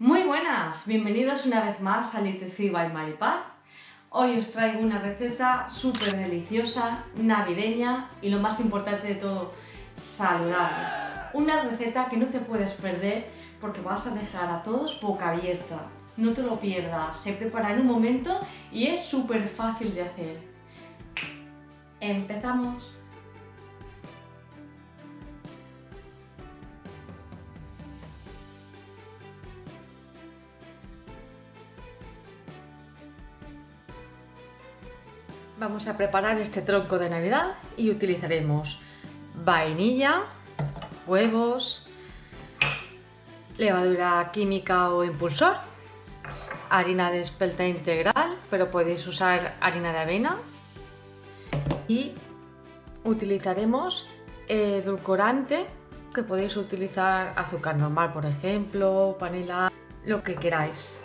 Muy buenas, bienvenidos una vez más a Little by Maripaz. Hoy os traigo una receta súper deliciosa, navideña y lo más importante de todo, saludable. Una receta que no te puedes perder porque vas a dejar a todos boca abierta. No te lo pierdas, se prepara en un momento y es súper fácil de hacer. ¡Empezamos! Vamos a preparar este tronco de Navidad y utilizaremos vainilla, huevos, levadura química o impulsor, harina de espelta integral, pero podéis usar harina de avena, y utilizaremos edulcorante, que podéis utilizar azúcar normal, por ejemplo, panela, lo que queráis,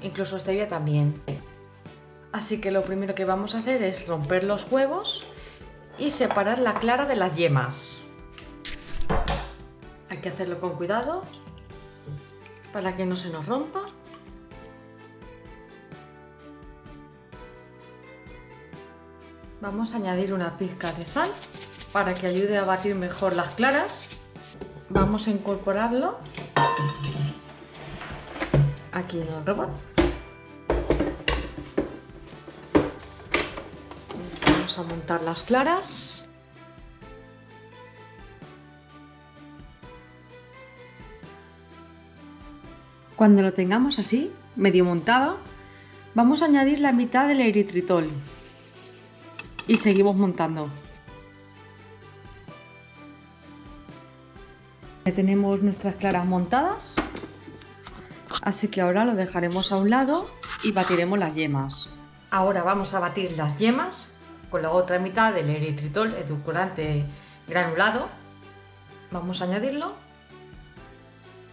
incluso stevia también. Así que lo primero que vamos a hacer es romper los huevos y separar la clara de las yemas. Hay que hacerlo con cuidado para que no se nos rompa. Vamos a añadir una pizca de sal para que ayude a batir mejor las claras. Vamos a incorporarlo aquí en el robot. Vamos a montar las claras. Cuando lo tengamos así, medio montado, vamos a añadir la mitad del eritritol y seguimos montando. Ya tenemos nuestras claras montadas, así que ahora lo dejaremos a un lado y batiremos las yemas. Ahora vamos a batir las yemas con la otra mitad del eritritol, edulcorante granulado. Vamos a añadirlo. Voy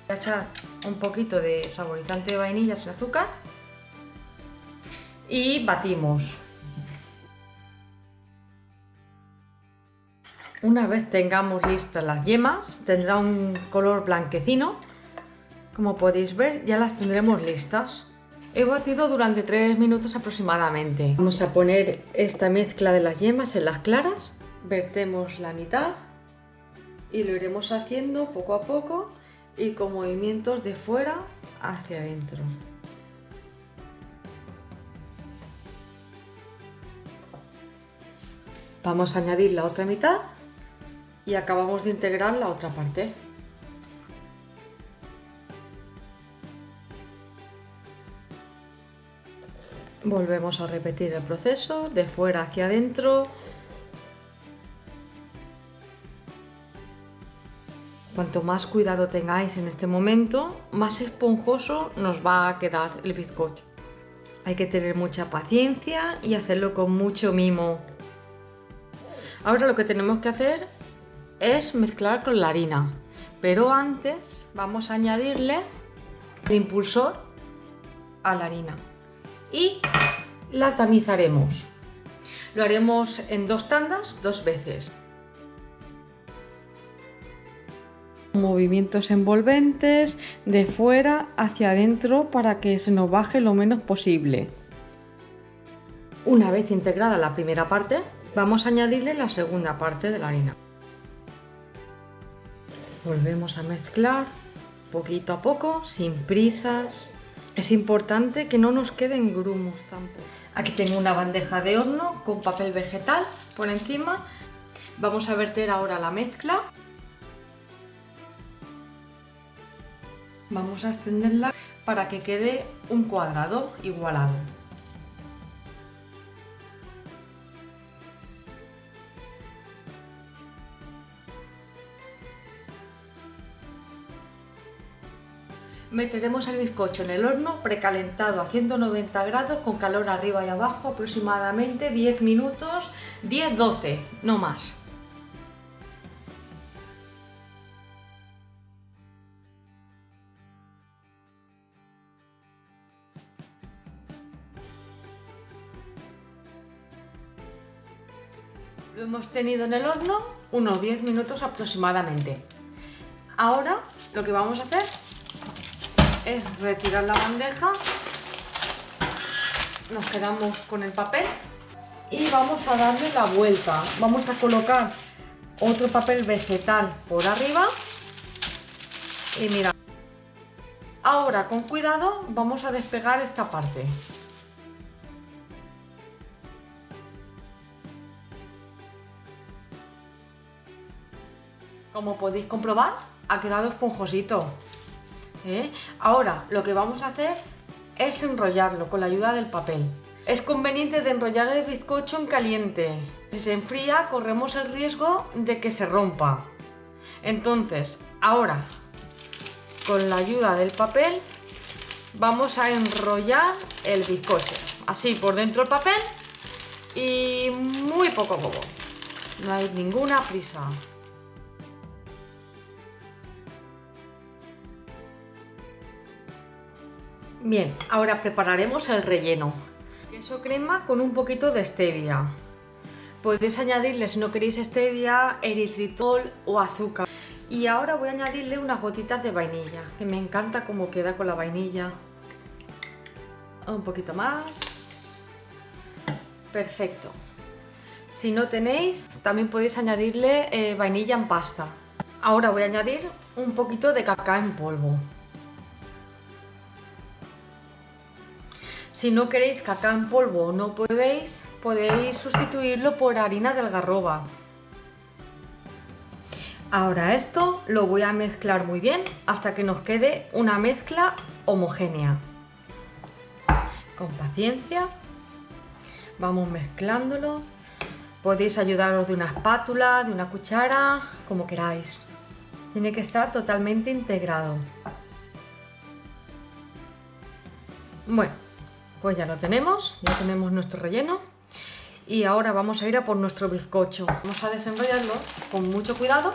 a echar un poquito de saborizante de vainilla sin azúcar y batimos. Una vez tengamos listas las yemas, tendrá un color blanquecino. Como podéis ver, ya las tendremos listas. He batido durante 3 minutos aproximadamente. Vamos a poner esta mezcla de las yemas en las claras. Vertemos la mitad y lo iremos haciendo poco a poco y con movimientos de fuera hacia adentro. Vamos a añadir la otra mitad y acabamos de integrar la otra parte. Volvemos a repetir el proceso de fuera hacia adentro. Cuanto más cuidado tengáis en este momento, más esponjoso nos va a quedar el bizcocho. Hay que tener mucha paciencia y hacerlo con mucho mimo. Ahora lo que tenemos que hacer es mezclar con la harina, pero antes vamos a añadirle el impulsor a la harina y la tamizaremos. Lo haremos en 2 tandas, 2 veces. Movimientos envolventes de fuera hacia adentro para que se nos baje lo menos posible. Una vez integrada la primera parte, vamos a añadirle la segunda parte de la harina. Volvemos a mezclar poquito a poco, sin prisas. Es importante que no nos queden grumos tampoco. Aquí tengo una bandeja de horno con papel vegetal por encima. Vamos a verter ahora la mezcla. Vamos a extenderla para que quede un cuadrado igualado. Meteremos el bizcocho en el horno precalentado a 190 grados con calor arriba y abajo aproximadamente 10 minutos, 10-12, no más. Lo hemos tenido en el horno unos 10 minutos aproximadamente. Ahora lo que vamos a hacer es retirar la bandeja. Nos quedamos con el papel y vamos a darle la vuelta. Vamos a colocar otro papel vegetal por arriba y mira. Ahora con cuidado vamos a despegar esta parte. Como podéis comprobar, ha quedado esponjosito. Ahora lo que vamos a hacer es enrollarlo con la ayuda del papel. Es conveniente de enrollar el bizcocho en caliente. Si se enfría, corremos el riesgo de que se rompa. Entonces, ahora, con la ayuda del papel, vamos a enrollar el bizcocho. Así por dentro el papel y muy poco a poco. No hay ninguna prisa. Bien, ahora prepararemos el relleno. Queso crema con un poquito de stevia. Podéis añadirle, si no queréis stevia, eritritol o azúcar. Y ahora voy a añadirle unas gotitas de vainilla, que me encanta cómo queda con la vainilla. Un poquito más. Perfecto. Si no tenéis, también podéis añadirle vainilla en pasta. Ahora voy a añadir un poquito de cacao en polvo. Si no queréis cacao en polvo o no podéis sustituirlo por harina de algarroba. Ahora esto lo voy a mezclar muy bien hasta que nos quede una mezcla homogénea. Con paciencia vamos mezclándolo. Podéis ayudaros de una espátula, de una cuchara, como queráis. Tiene que estar totalmente integrado. Bueno, pues ya tenemos nuestro relleno y ahora vamos a ir a por nuestro bizcocho. Vamos a desenrollarlo con mucho cuidado.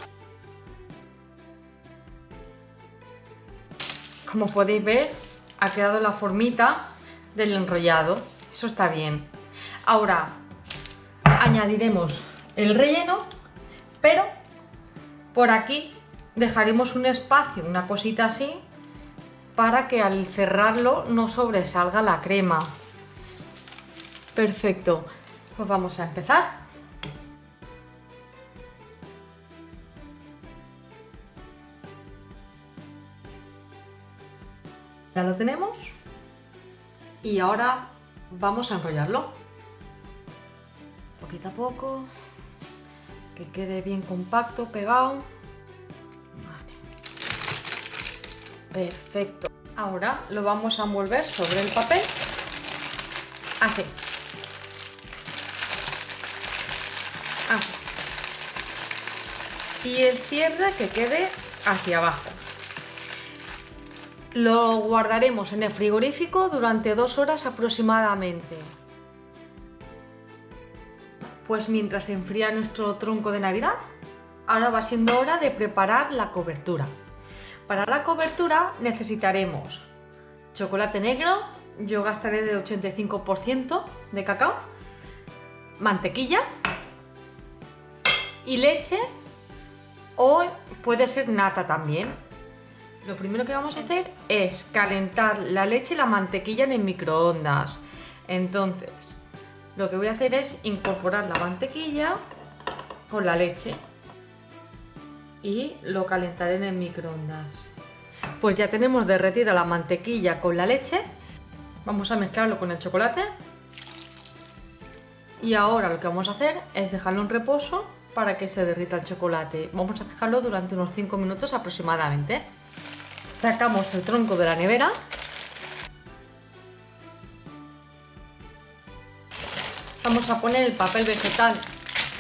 Como podéis ver, ha quedado la formita del enrollado, eso está bien. Ahora añadiremos el relleno, pero por aquí dejaremos un espacio, una cosita así, para que al cerrarlo no sobresalga la crema. Perfecto, pues vamos a empezar. Ya lo tenemos y ahora vamos a enrollarlo poquito a poco, que quede bien compacto, pegado. Vale. Perfecto. Ahora lo vamos a envolver sobre el papel, así. Así. Y el cierre que quede hacia abajo. Lo guardaremos en el frigorífico durante 2 horas aproximadamente. Pues mientras se enfría nuestro tronco de Navidad, ahora va siendo hora de preparar la cobertura. Para la cobertura necesitaremos chocolate negro, yo gastaré de 85% de cacao, mantequilla y leche, o puede ser nata también. Lo primero que vamos a hacer es calentar la leche y la mantequilla en el microondas. Entonces, lo que voy a hacer es incorporar la mantequilla con la leche y lo calentaré en el microondas. Pues ya tenemos derretida la mantequilla con la leche. Vamos a mezclarlo con el chocolate. Y ahora lo que vamos a hacer es dejarlo en reposo para que se derrita el chocolate. Vamos a dejarlo durante unos 5 minutos aproximadamente. Sacamos el tronco de la nevera. Vamos a poner el papel vegetal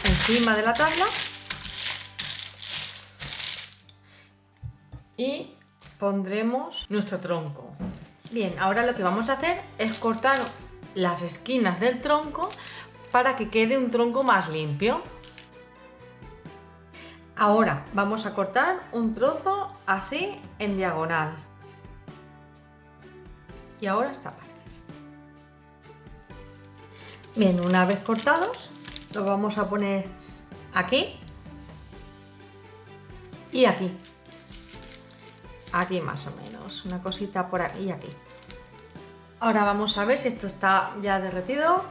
encima de la tabla. Y pondremos nuestro tronco. Bien, ahora lo que vamos a hacer es cortar las esquinas del tronco para que quede un tronco más limpio. Ahora vamos a cortar un trozo así en diagonal. Y ahora esta parte. Bien, una vez cortados, los vamos a poner aquí y aquí. Aquí más o menos. pues una cosita por aquí y aquí. Ahora vamos a ver si esto está ya derretido.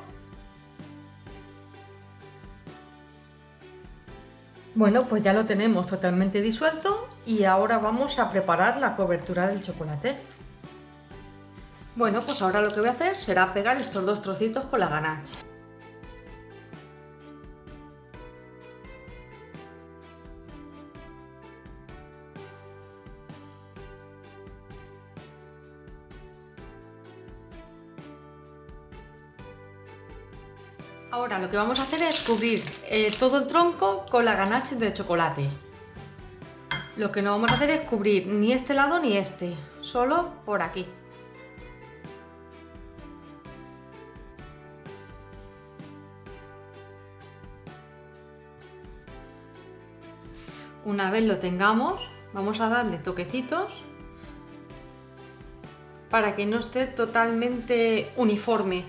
Bueno, pues ya lo tenemos totalmente disuelto y ahora vamos a preparar la cobertura del chocolate. Bueno, pues ahora lo que voy a hacer será pegar estos dos trocitos con la ganache. Ahora lo que vamos a hacer es cubrir todo el tronco con la ganache de chocolate. Lo que no vamos a hacer es cubrir ni este lado ni este, solo por aquí. Una vez lo tengamos, vamos a darle toquecitos para que no esté totalmente uniforme.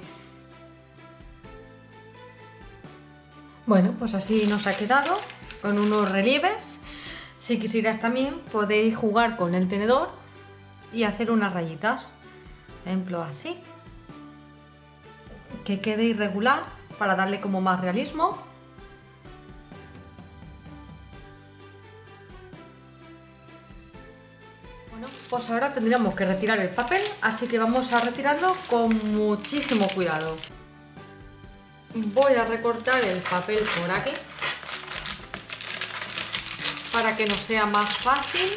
Bueno, pues así nos ha quedado, con unos relieves. Si quisieras también podéis jugar con el tenedor y hacer unas rayitas. Por ejemplo, así. Que quede irregular para darle como más realismo. Bueno, pues ahora tendríamos que retirar el papel, así que vamos a retirarlo con muchísimo cuidado. Voy a recortar el papel por aquí para que nos sea más fácil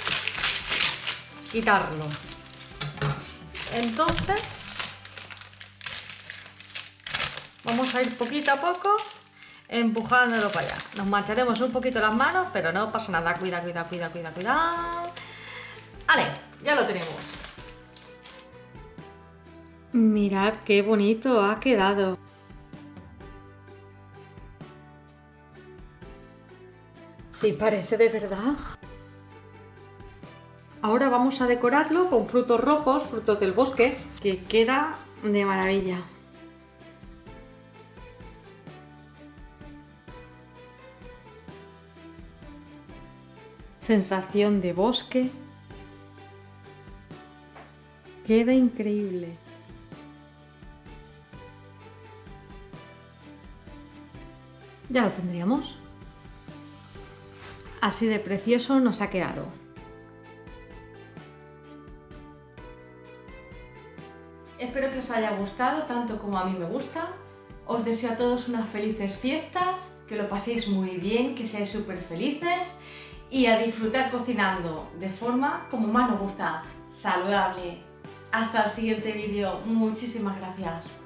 quitarlo. Entonces vamos a ir poquito a poco empujándolo para allá. Nos mancharemos un poquito las manos, pero no pasa nada. Cuidado. Vale, ya lo tenemos. Mirad qué bonito ha quedado. Sí, parece de verdad. Ahora vamos a decorarlo con frutos rojos, frutos del bosque, que queda de maravilla. Sensación de bosque. Queda increíble. Ya lo tendríamos. Así de precioso nos ha quedado. Espero que os haya gustado tanto como a mí me gusta. Os deseo a todos unas felices fiestas, que lo paséis muy bien, que seáis súper felices y a disfrutar cocinando de forma como más nos gusta, saludable. Hasta el siguiente vídeo. Muchísimas gracias.